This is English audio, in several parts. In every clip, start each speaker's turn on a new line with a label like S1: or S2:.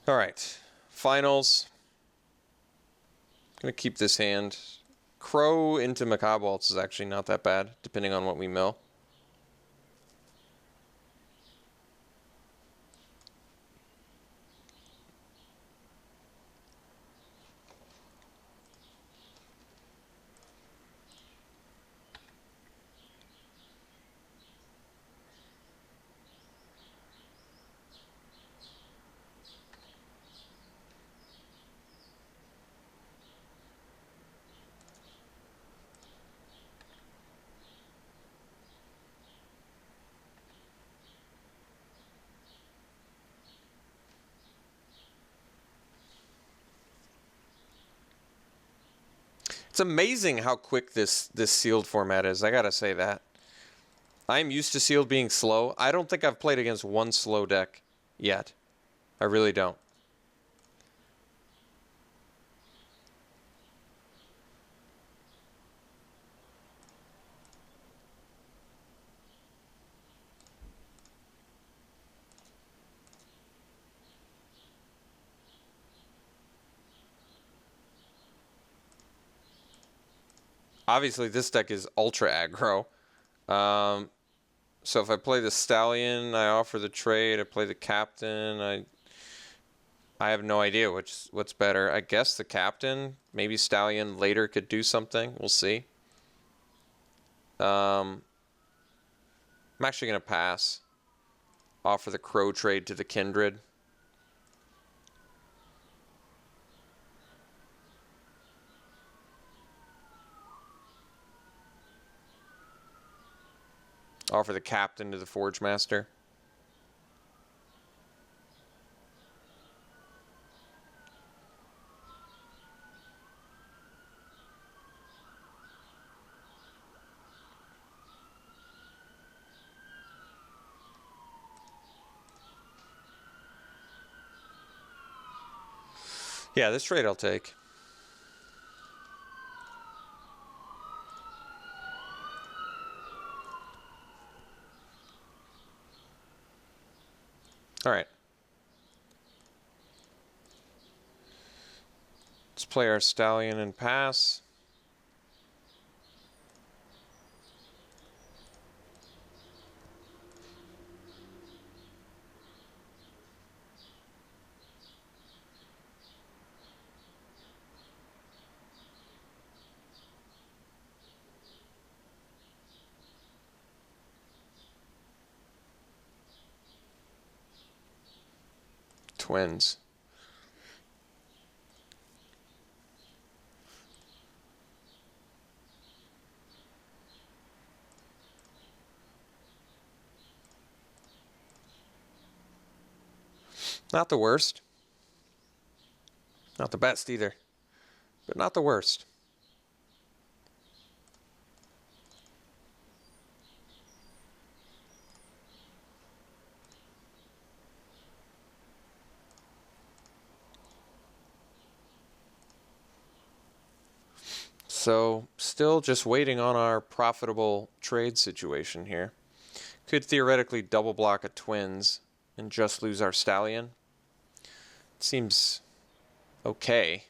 S1: All right, finals. Gonna keep this hand. Crow into Macabre Waltz is actually not that bad, depending on what we mill. It's amazing how quick this sealed format is. I gotta say that. I'm used to sealed being slow. I don't think I've played against one slow deck yet. I really don't. Obviously, this deck is ultra aggro. So if I play the Stallion, I offer the trade. I play the Captain. I have no idea what's better. I guess the Captain. Maybe Stallion later could do something. We'll see. I'm actually gonna pass. Offer the Crow trade to the Kindred. Offer the Captain to the Forge Master. Yeah, this trade I'll take. All right. Let's play our Stallion and pass. Twins. Not the worst. Not the best either, but not the worst. So still just waiting on our profitable trade situation here. Could theoretically double block a Twins and just lose our Stallion. Seems okay.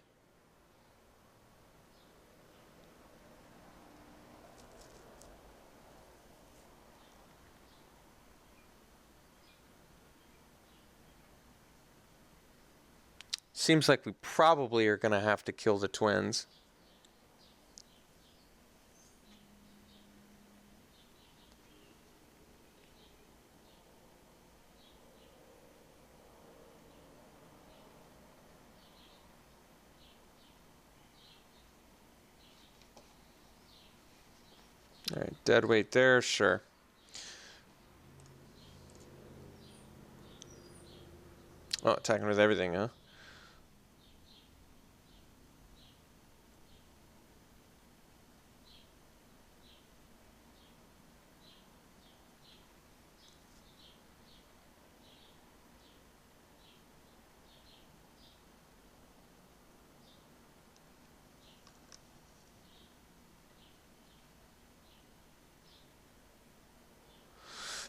S1: Seems like we probably are going to have to kill the Twins. All right, dead weight there, sure. Oh, attacking with everything, huh?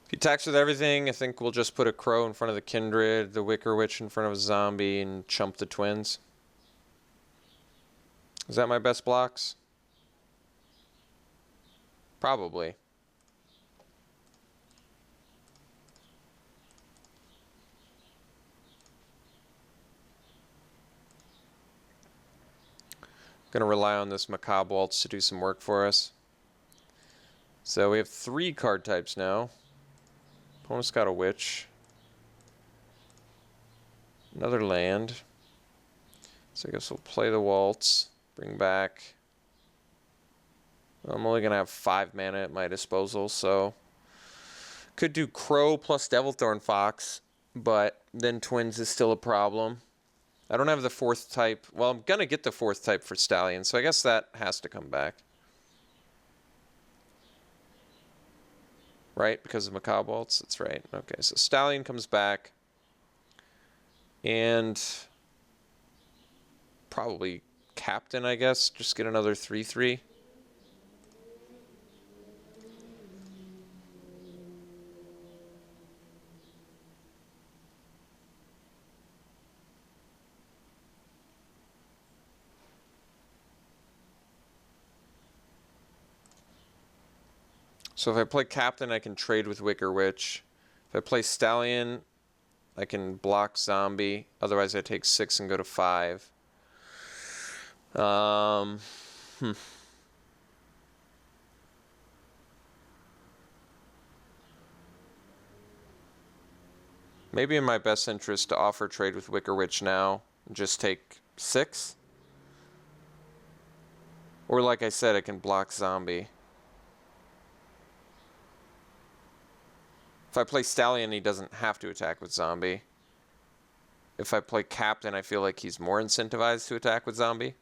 S1: If attacks with everything. I think we'll just put a crow in front of the kindred, the wicker witch in front of a zombie, and chump the twins. Is that my best blocks? Probably. Gonna rely on this macabre waltz to do some work for us. So we have 3 card types now. Opponent's got a witch. Another land. So I guess we'll play the waltz. Bring back. I'm only gonna have 5 mana at my disposal, so could do Crow plus Devilthorn Fox, but then Twins is still a problem. I don't have the 4th type. Well, I'm gonna get the 4th type for Stallion, so I guess that has to come back. Right? Because of Macabre Waltz? That's right. Okay, so Stallion comes back. And probably Captain, I guess. Just get another 3/3. So if I play Captain, I can trade with Wicker Witch. If I play Stallion, I can block Zombie. Otherwise, I take 6 and go to 5. Maybe in my best interest to offer trade with Wicker Witch now and just take 6. Or like I said, I can block Zombie. If I play Stallion, he doesn't have to attack with Zombie. If I play Captain, I feel like he's more incentivized to attack with Zombie.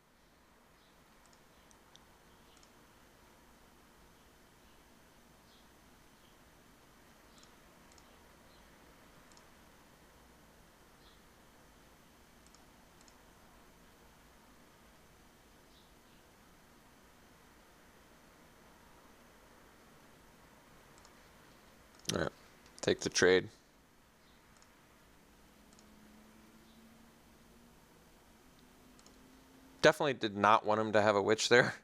S1: All right, take the trade. Definitely did not want him to have a witch there.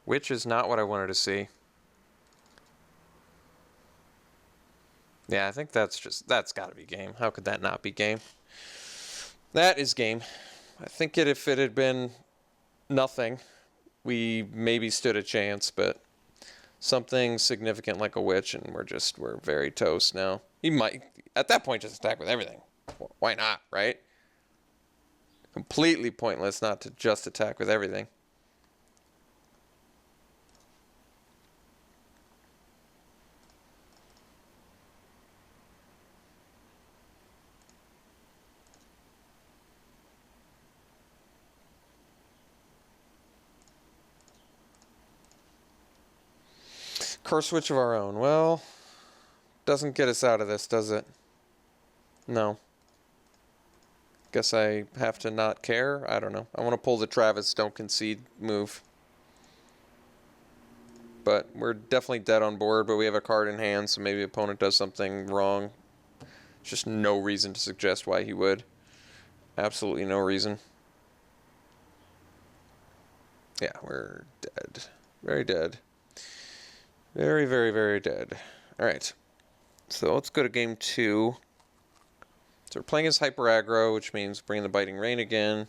S1: Witch is not what I wanted to see. Yeah, I think that's got to be game. How could that not be game? That is game. I think if it had been nothing, we maybe stood a chance, but something significant like a witch, and we're very toast now. He might, at that point, just attack with everything. Why not, right? Completely pointless not to just attack with everything. Curse Witch of our own. Well, doesn't get us out of this, does it? No. Guess I have to not care? I don't know. I want to pull the Travis don't concede move. But we're definitely dead on board, but we have a card in hand, so maybe the opponent does something wrong. There's just no reason to suggest why he would. Absolutely no reason. Yeah, we're dead. Very dead. Very, very, very dead. Alright. So let's go to game 2. So we're playing as Hyper Aggro, which means bringing the Biting Rain again.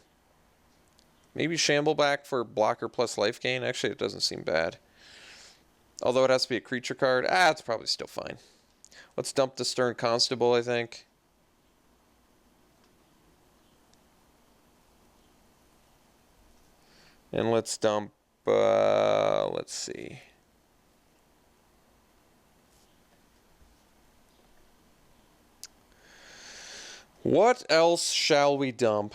S1: Maybe Shamble back for blocker plus life gain. Actually, it doesn't seem bad. Although it has to be a creature card. It's probably still fine. Let's dump the Stern Constable, I think. And let's dump, let's see. What else shall we dump?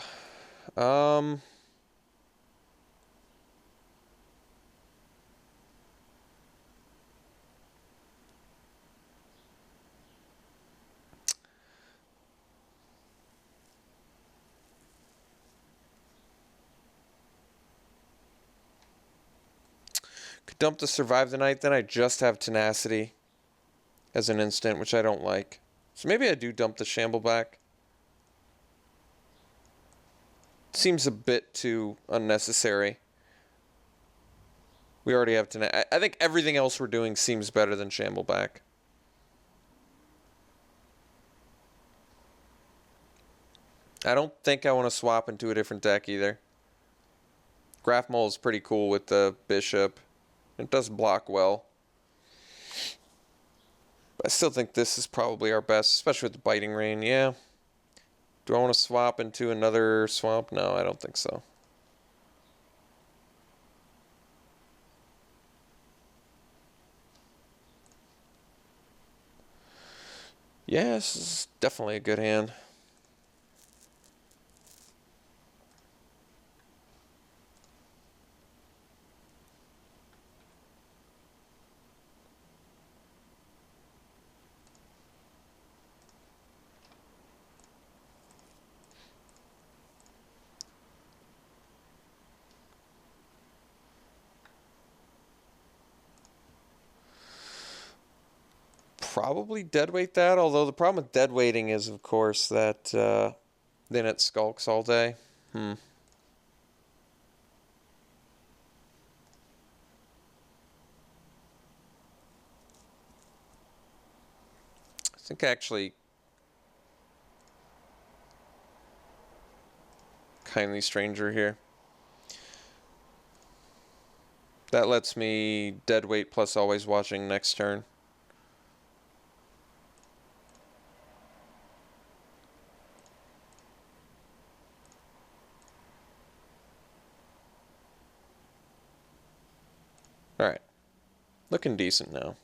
S1: Could dump to Survive the Night, then I just have Tenacity. as an instant, which I don't like. So maybe I do dump the Shamble back. Seems a bit too unnecessary. We already have tonight. I think everything else we're doing seems better than Shamble back. I don't think I want to swap into a different deck either. Graph Mole is pretty cool with the Bishop. It does block well. But I still think this is probably our best, especially with the Biting Rain. Yeah. Do I want to swap into another swamp? No, I don't think so. Yeah, this is definitely a good hand. Probably deadweight that, although the problem with deadweighting is, of course, that then it skulks all day. I think actually Kindly Stranger here. That lets me deadweight plus always watching next turn. Alright. Looking decent now.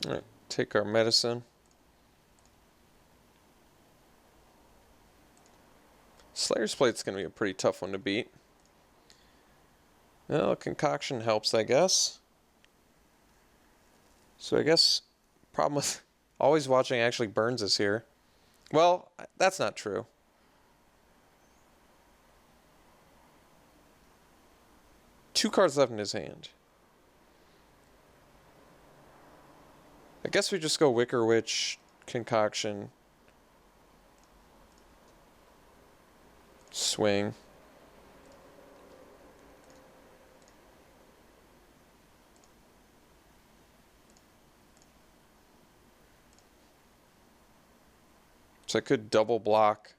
S1: Alright, take our medicine. Slayer's Plate's going to be a pretty tough one to beat. Well, Concoction helps, I guess. So I guess problem with always watching actually burns us here. Well, that's not true. Two cards left in his hand. I guess we just go Wicker Witch, Concoction, swing. So I could double block.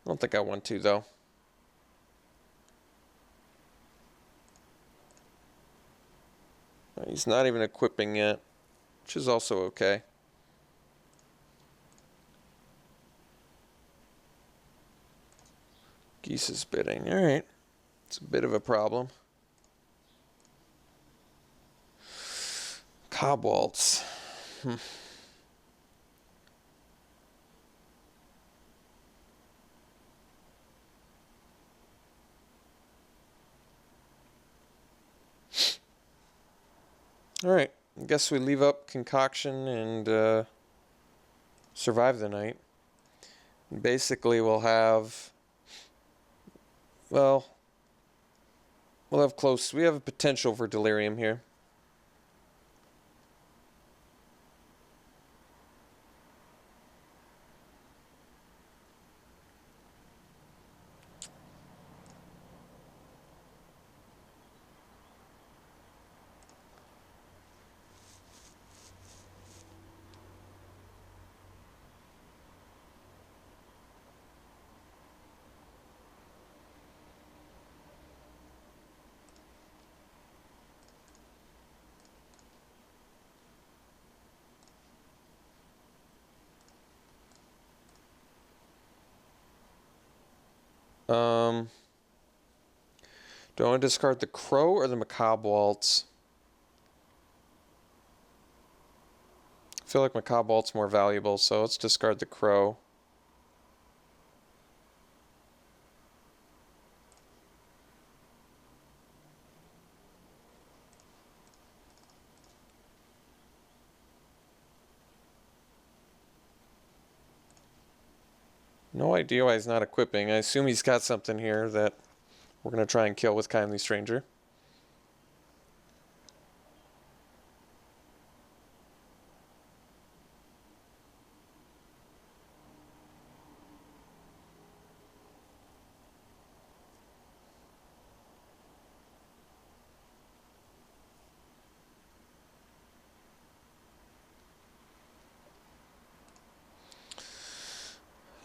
S1: I don't think I want to, though. He's not even equipping yet, which is also okay. Geese is bidding. All right. It's a bit of a problem. Cobwaltz. Alright, I guess we leave up Concoction and survive the night. And basically we'll have, well, we have a potential for Delirium here. Do I want to discard the Crow or the Macabre Waltz? I feel like Macabre Waltz more valuable, so let's discard the Crow. No idea why he's not equipping. I assume he's got something here that we're going to try and kill with Kindly Stranger.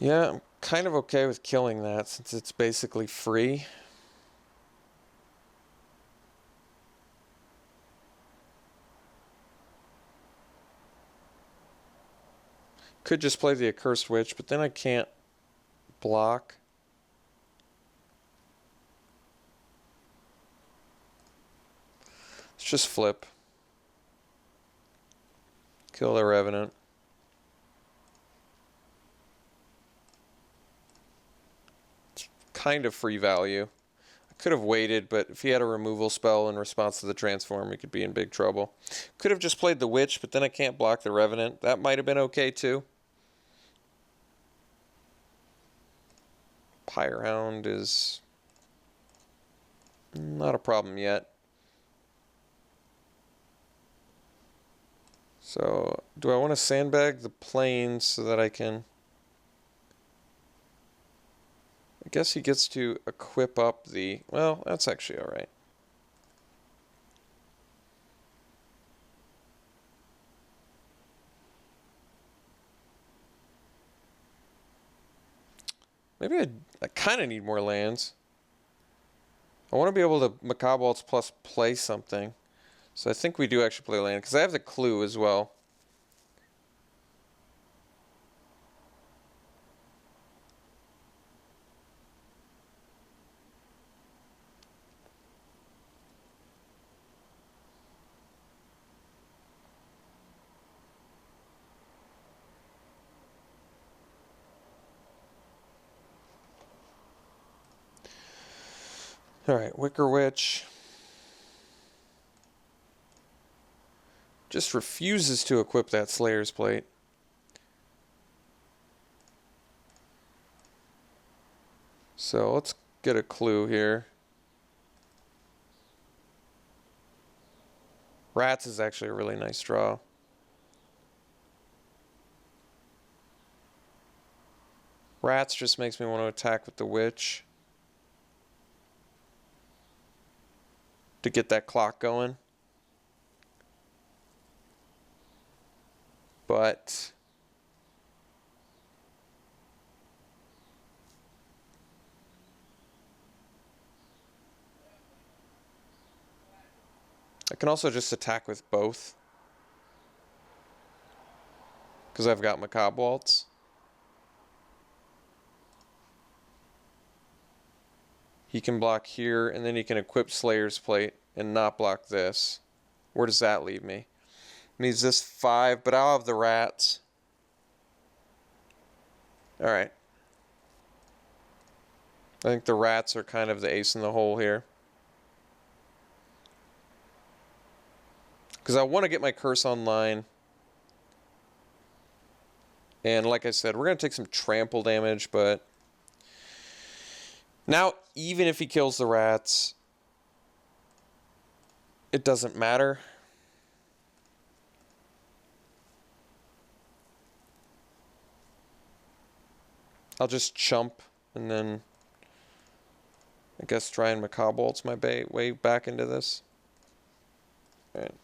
S1: Yeah, I'm kind of okay with killing that since it's basically free. Could just play the Accursed Witch, but then I can't block. Let's just flip. Kill the Revenant. It's kind of free value. I could have waited, but if he had a removal spell in response to the transform, we could be in big trouble. Could have just played the Witch, but then I can't block the Revenant. That might have been okay too. Pyrehound is not a problem yet. So, do I want to sandbag the plains so that I can... I guess he gets to equip up the... Well, that's actually alright. Maybe I kind of need more lands. I want to be able to Macabre Waltz plus play something. So I think we do actually play land, because I have the Clue as well. Alright, Wicker Witch. Just refuses to equip that Slayer's Plate. So let's get a clue here. Rats is actually a really nice draw. Rats just makes me want to attack with the Witch to get that clock going. But I can also just attack with both, because I've got Macabre Waltz. He can block here, and then he can equip Slayer's Plate and not block this. Where does that leave me? Means this 5, but I'll have the rats. Alright. I think the rats are kind of the ace in the hole here. Because I want to get my curse online. And like I said, we're going to take some trample damage, but... Now, even if he kills the rats, it doesn't matter. I'll just chump and then I guess try and Macabre Waltz my way back into this. Alright.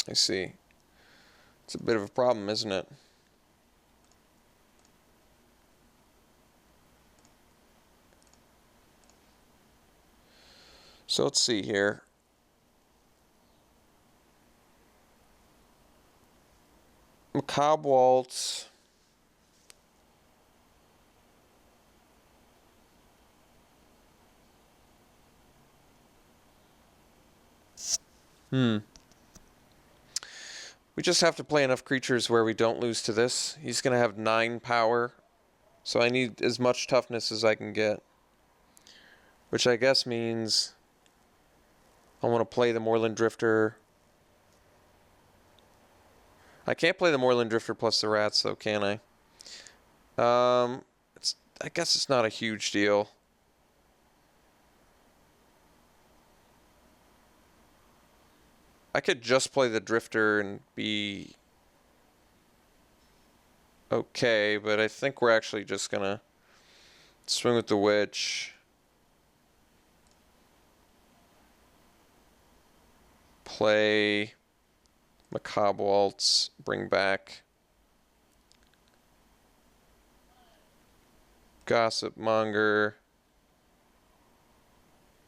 S1: I see. It's a bit of a problem, isn't it? So let's see here. Macabre Waltz. We just have to play enough creatures where we don't lose to this. He's going to have 9 power. So I need as much toughness as I can get. Which I guess means I want to play the Moorland Drifter. I can't play the Moorland Drifter plus the rats, though, can I? I guess it's not a huge deal. I could just play the Drifter and be okay, but I think we're actually just gonna swing with the Witch. Play Macabre Waltz, bring back Gossip Monger,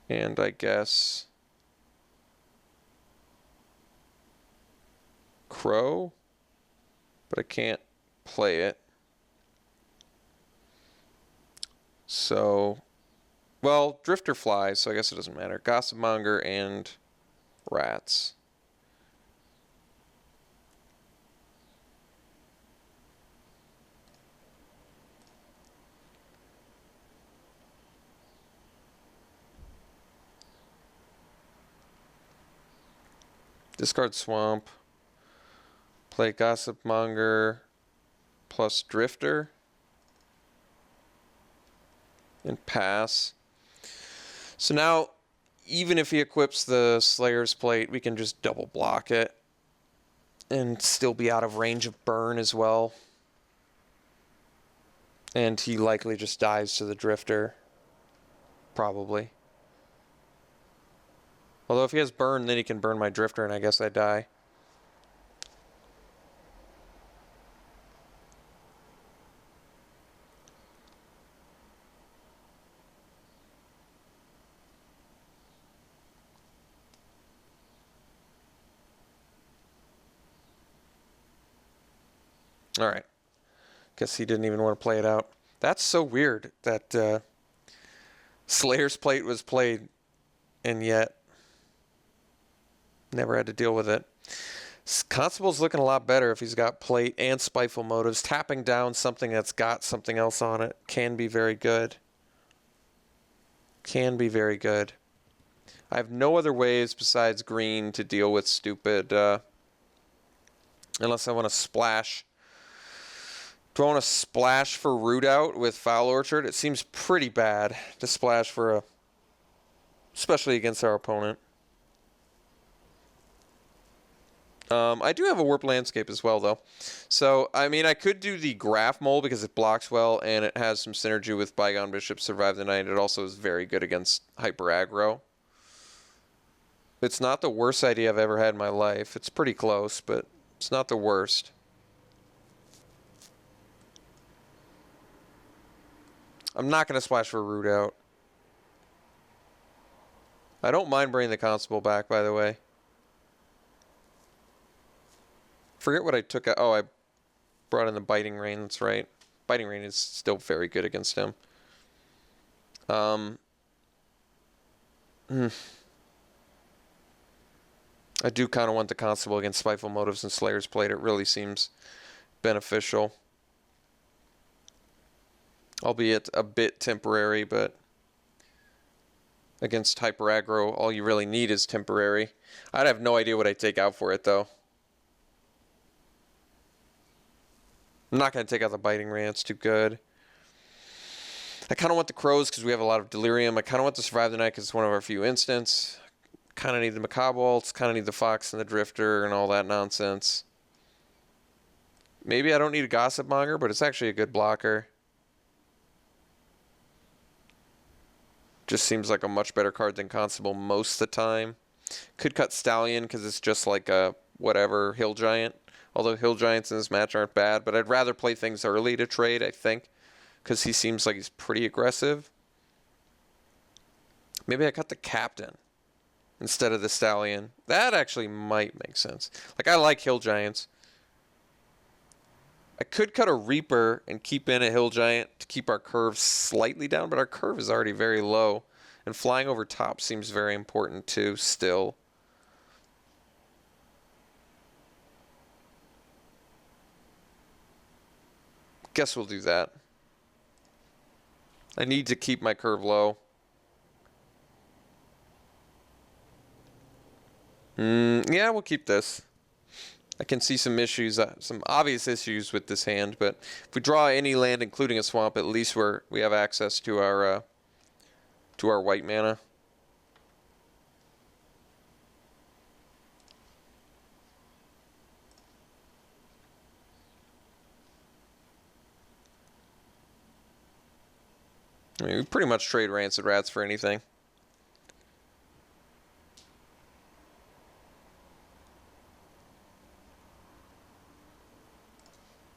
S1: and I guess Crow, but I can't play it. So, well, Drifter flies, so I guess it doesn't matter. Gossip Monger and rats. Discard Swamp. Play Gossip Monger plus Drifter. And pass. So now, even if he equips the Slayer's Plate, we can just double block it. And still be out of range of burn as well. And he likely just dies to the Drifter. Probably. Although if he has burn, then he can burn my Drifter, and I guess I die. Alright. Guess he didn't even want to play it out. That's so weird that Slayer's Plate was played and yet never had to deal with it. Constable's looking a lot better if he's got Plate and Spiteful Motives. Tapping down something that's got something else on it can be very good. Can be very good. I have no other ways besides green to deal with stupid, unless I want to splash. Do I want to splash for Root Out with Foul Orchard? It seems pretty bad to splash for especially against our opponent. I do have a Warp Landscape as well, though. So, I mean, I could do the Graph Mole because it blocks well and it has some synergy with Bygone Bishop, Survive the Night. It also is very good against Hyper Aggro. It's not the worst idea I've ever had in my life. It's pretty close, but it's not the worst. I'm not going to splash for Root Out. I don't mind bringing the Constable back, by the way. Forget what I took out. Oh, I brought in the Biting Rain. That's right. Biting Rain is still very good against him. I do kind of want the Constable against Spiteful Motives and Slayer's Plate. It really seems beneficial. Albeit a bit temporary, but against Hyper Aggro, all you really need is temporary. I'd have no idea what I'd take out for it, though. I'm not going to take out the Biting Rain. It's too good. I kind of want the Crows because we have a lot of Delirium. I kind of want to Survive the Night because it's one of our few instants. Kind of need the Macabre Waltz. Kind of need the Fox and the Drifter and all that nonsense. Maybe I don't need a Gossip Monger, but it's actually a good blocker. Just seems like a much better card than Constable most of the time. Could cut Stallion because it's just like a whatever Hill Giant. Although Hill Giants in this match aren't bad. But I'd rather play things early to trade, I think. Because he seems like he's pretty aggressive. Maybe I cut the Captain instead of the Stallion. That actually might make sense. Like, I like Hill Giants. I could cut a Reaper and keep in a Hill Giant to keep our curve slightly down, but our curve is already very low. And flying over top seems very important too, still. Guess we'll do that. I need to keep my curve low. Yeah, we'll keep this. I can see some issues, some obvious issues with this hand, but if we draw any land, including a swamp, at least we have access to our white mana. I mean, we pretty much trade Rancid Rats for anything.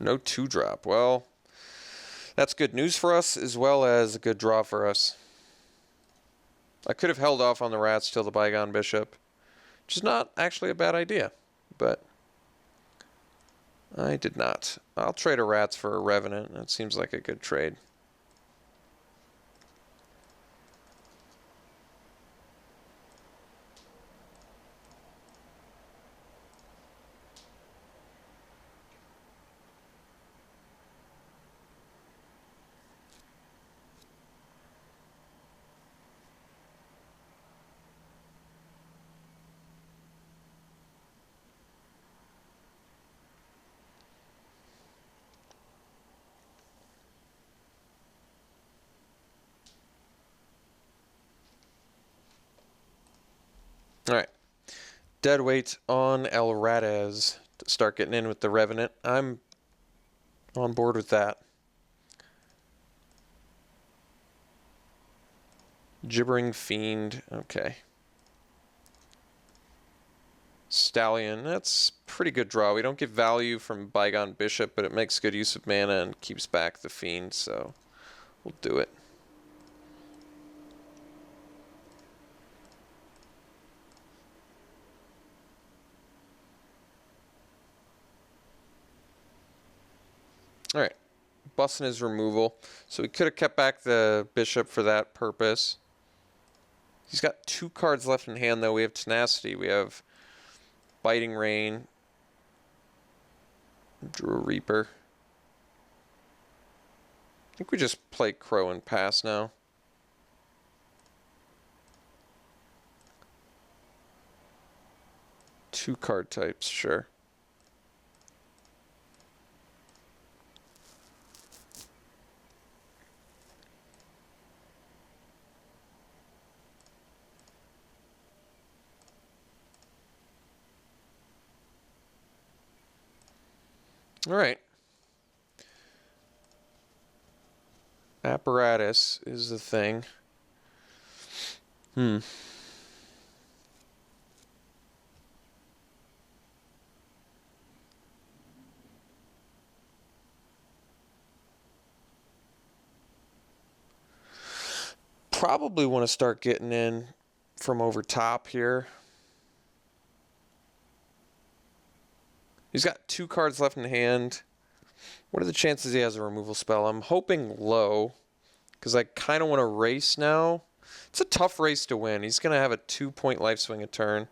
S1: No 2-drop. Well, that's good news for us as well as a good draw for us. I could have held off on the rats till the Bygone Bishop, which is not actually a bad idea, but I did not. I'll trade a rats for a Revenant. That seems like a good trade. All right. Deadweight on El Radez to start getting in with the Revenant. I'm on board with that. Gibbering Fiend. Okay. Stallion. That's pretty good draw. We don't get value from Bygone Bishop, but it makes good use of mana and keeps back the Fiend, so we'll do it. All right, busting his removal. So we could have kept back the Bishop for that purpose. He's got 2 cards left in hand, though. We have Tenacity. We have Biting Rain. Drew a Reaper. I think we just play Crow and pass now. Two card types, sure. All right. Apparatus is the thing. Probably want to start getting in from over top here. He's got 2 cards left in hand. What are the chances he has a removal spell? I'm hoping low, because I kind of want to race now. It's a tough race to win. He's going to have a 2-point life swing a turn.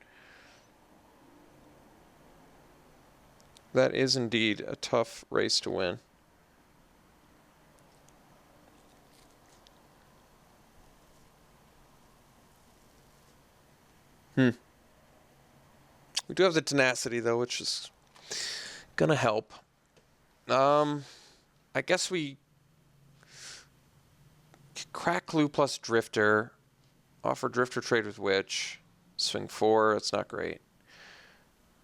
S1: That is indeed a tough race to win. We do have the Tenacity, though, which is going to help. I guess we crack Clue plus Drifter, offer Drifter trade with Witch, swing 4, that's not great.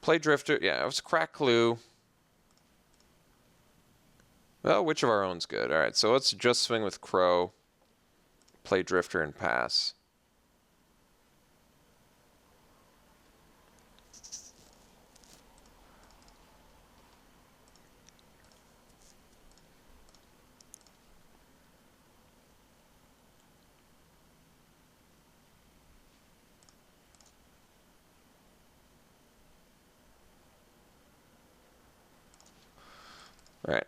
S1: Play Drifter, yeah, it was crack Clue. Well, Witch of our own's good. All right, so let's just swing with Crow, play Drifter and pass. All right.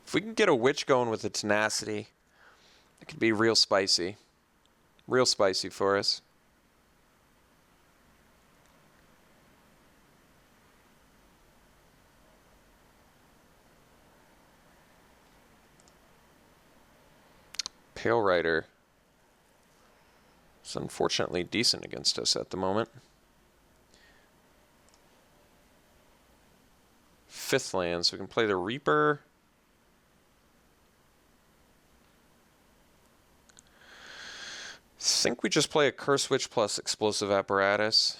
S1: If we can get a witch going with the tenacity, it could be real spicy. Real spicy for us. Pale Rider is unfortunately decent against us at the moment. 5th land, so we can play the Reaper. I think we just play a Curse Witch plus Explosive Apparatus.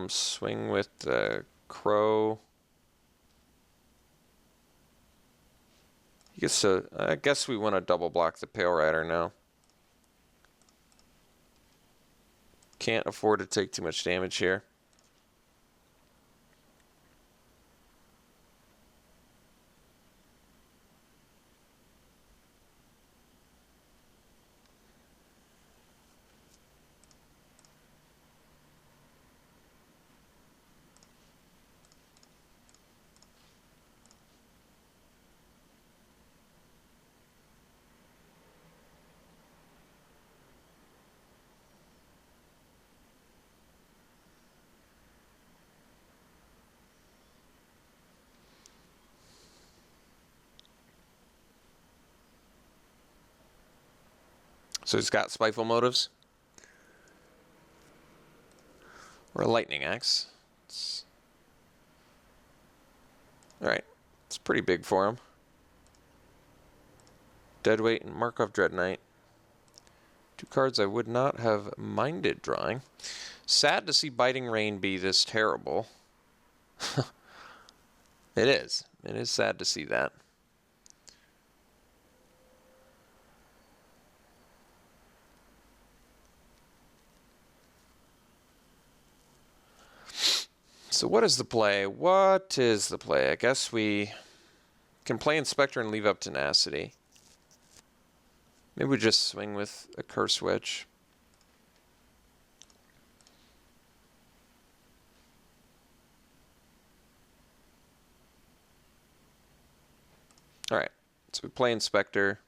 S1: Swing with the Crow. I guess we want to double block the Pale Rider now. Can't afford to take too much damage here. So he's got Spiteful Motives. Or a Lightning Axe. Alright, it's pretty big for him. Deadweight and Markov Dread Knight. 2 cards I would not have minded drawing. Sad to see Biting Rain be this terrible. It is. It is sad to see that. So what is the play? What is the play? I guess we can play Inspector and leave up Tenacity. Maybe we just swing with a Curse Witch. Alright, so we play Inspector.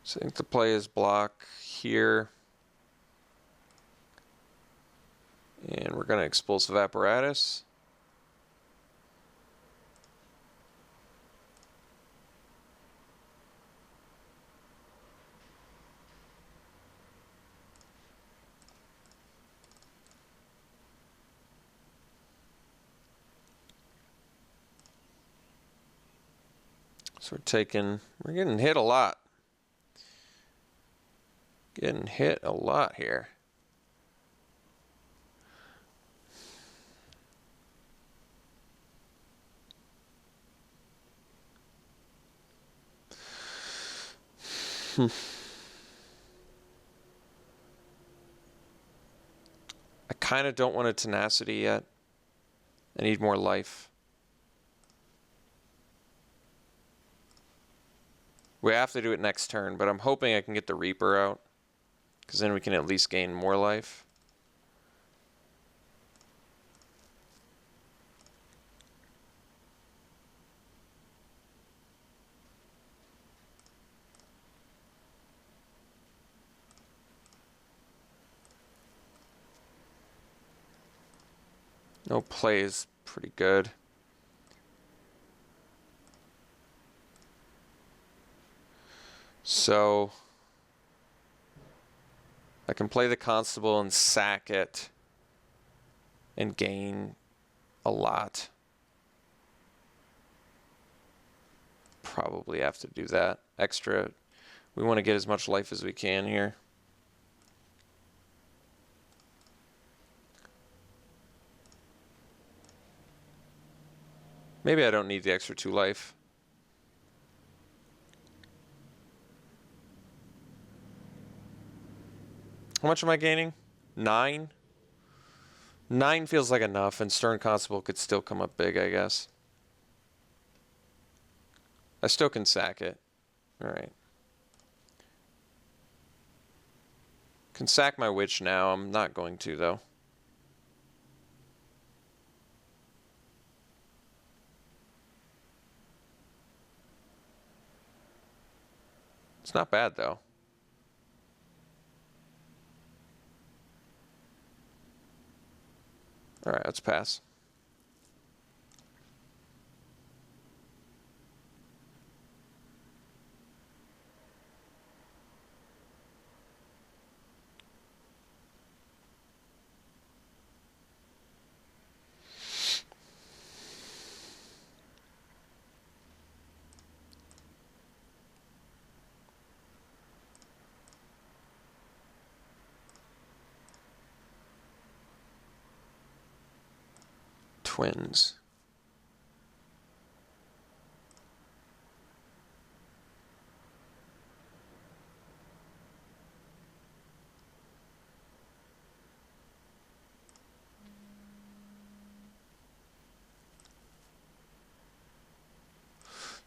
S1: So I think the play is block here. And we're going to Explosive Apparatus. So we're getting hit a lot. Getting hit a lot here. I kind of don't want a Tenacity yet. I need more life. We have to do it next turn, but I'm hoping I can get the Reaper out, because then we can at least gain more life. No play is pretty good. So I can play the constable and sack it and gain a lot. Probably have to do that. Extra. We want to get as much life as we can here. Maybe I don't need the extra 2 life. How much am I gaining? 9? 9 feels like enough, and Stern Constable could still come up big, I guess. I still can sack it. Alright. Can sack my witch now. I'm not going to, though. It's not bad, though. Alright, let's pass. Twins.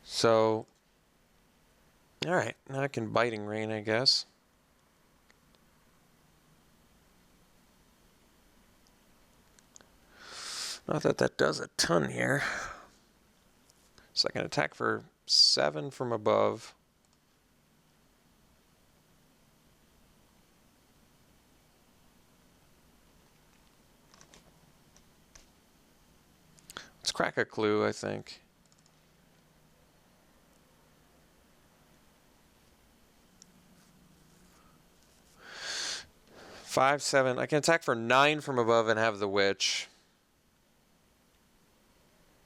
S1: So, alright, now I can Biting Rain, I guess. Not that that does a ton here. So I can attack for 7 from above. Let's crack a clue, I think. Five, 7. I can attack for 9 from above and have the witch.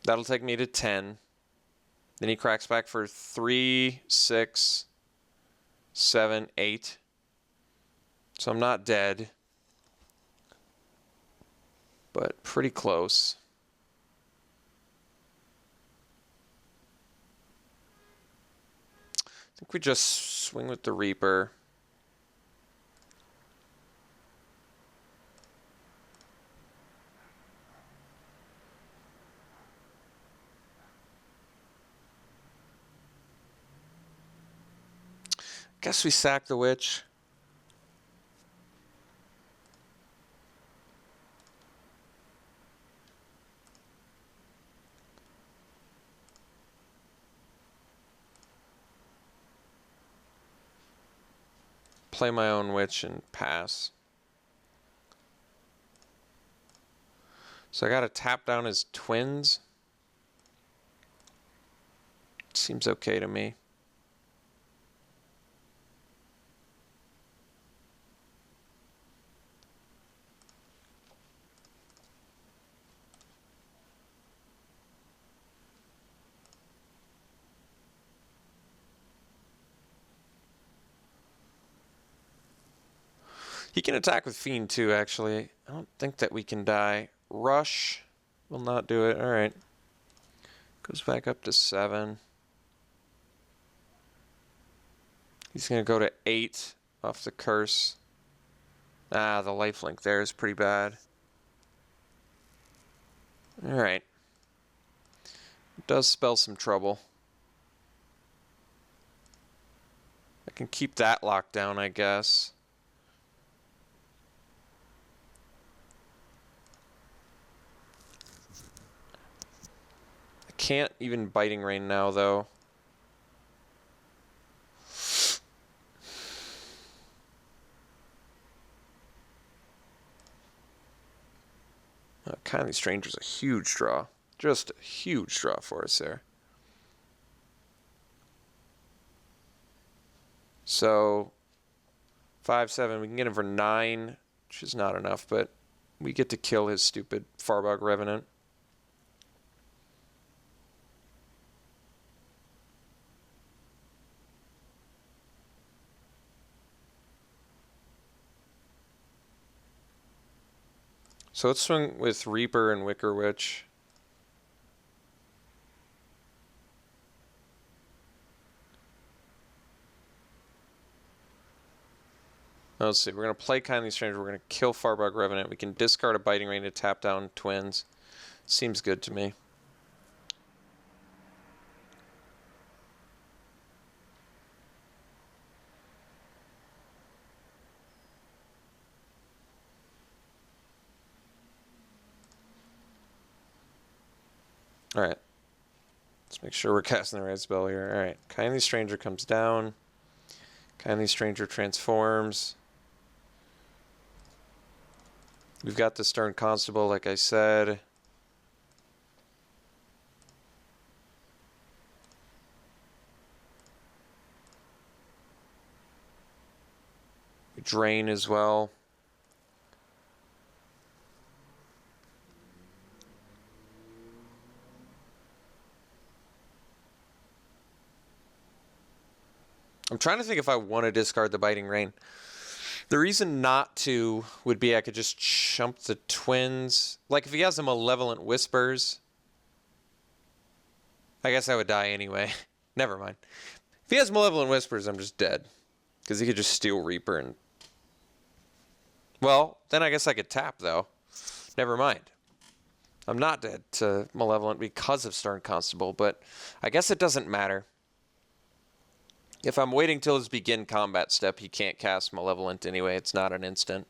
S1: That'll take me to 10. Then he cracks back for 3, 6, 7, 8. So I'm not dead, but pretty close. I think we just swing with the Reaper. Guess we sack the witch. Play my own witch and pass. So I gotta tap down his twins. Seems okay to me. He can attack with Fiend too, actually. I don't think that we can die. Rush will not do it. Alright. Goes back up to 7. He's going to go to 8 off the curse. Ah, the lifelink there is pretty bad. Alright. It does spell some trouble. I can keep that locked down, I guess. I can't even Biting Rain now, though. Kindly Stranger's a huge draw. Just a huge draw for us there. So, 5, 7. We can get him for 9, which is not enough, but we get to kill his stupid Farbog Revenant. So let's swing with Reaper and Wicker Witch. Let's see, we're going to play Kindly Stranger, we're going to kill Farbog Revenant, we can discard a Biting Rain to tap down Twins. Seems good to me. Alright. Let's make sure we're casting the right spell here. Alright, Kindly Stranger comes down. Kindly Stranger transforms. We've got the Stern Constable, like I said. We drain as well. I'm trying to think if I want to discard the Biting Rain. The reason not to would be I could just chump the Twins. Like if he has the Malevolent Whispers, I guess I would die anyway. Never mind. If he has Malevolent Whispers, I'm just dead. Because he could just steal Reaper and... Well, then I guess I could tap though. Never mind. I'm not dead to Malevolent because of Stern Constable, but I guess it doesn't matter. If I'm waiting till his begin combat step, he can't cast Malevolent anyway. It's not an instant.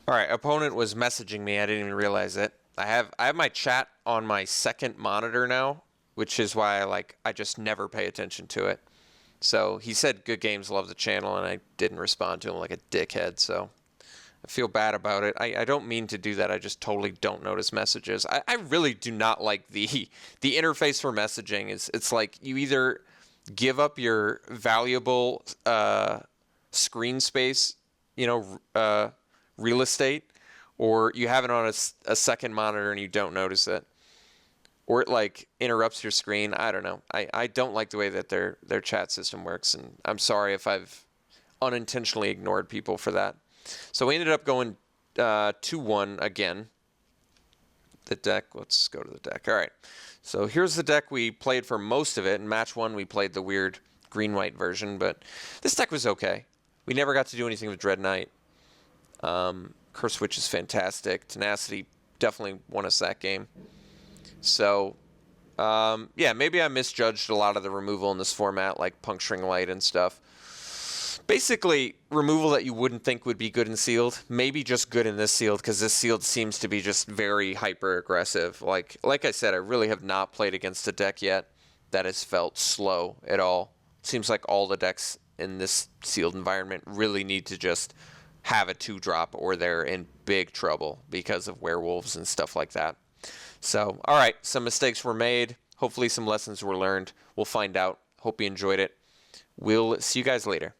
S1: All right, opponent was messaging me. I didn't even realize it. I have my chat on my second monitor now, which is why I just never pay attention to it. So he said good games, love the channel, and I didn't respond to him like a dickhead. So I feel bad about it. I don't mean to do that. I just totally don't notice messages. I really do not like the interface for messaging. It's like you either give up your valuable screen space, real estate, or you have it on a second monitor and you don't notice it, or it interrupts your screen. I don't know. I don't like the way that their chat system works, and I'm sorry if I've unintentionally ignored people for that. So we ended up going 2-1 again. The deck, let's go to the deck. All right, so here's the deck we played for most of it. In match 1 we played the weird green-white version, but this deck was okay. We never got to do anything with Dread Knight. Curse Witch is fantastic. Tenacity definitely won us that game. So, yeah, maybe I misjudged a lot of the removal in this format, like Puncturing Light and stuff. Basically, removal that you wouldn't think would be good in sealed, maybe just good in this sealed, because this sealed seems to be just very hyper-aggressive. Like I said, I really have not played against a deck yet that has felt slow at all. Seems like all the decks in this sealed environment really need to just have a 2-drop or they're in big trouble because of werewolves and stuff like that. So, all right, some mistakes were made. Hopefully some lessons were learned. We'll find out. Hope you enjoyed it. We'll see you guys later.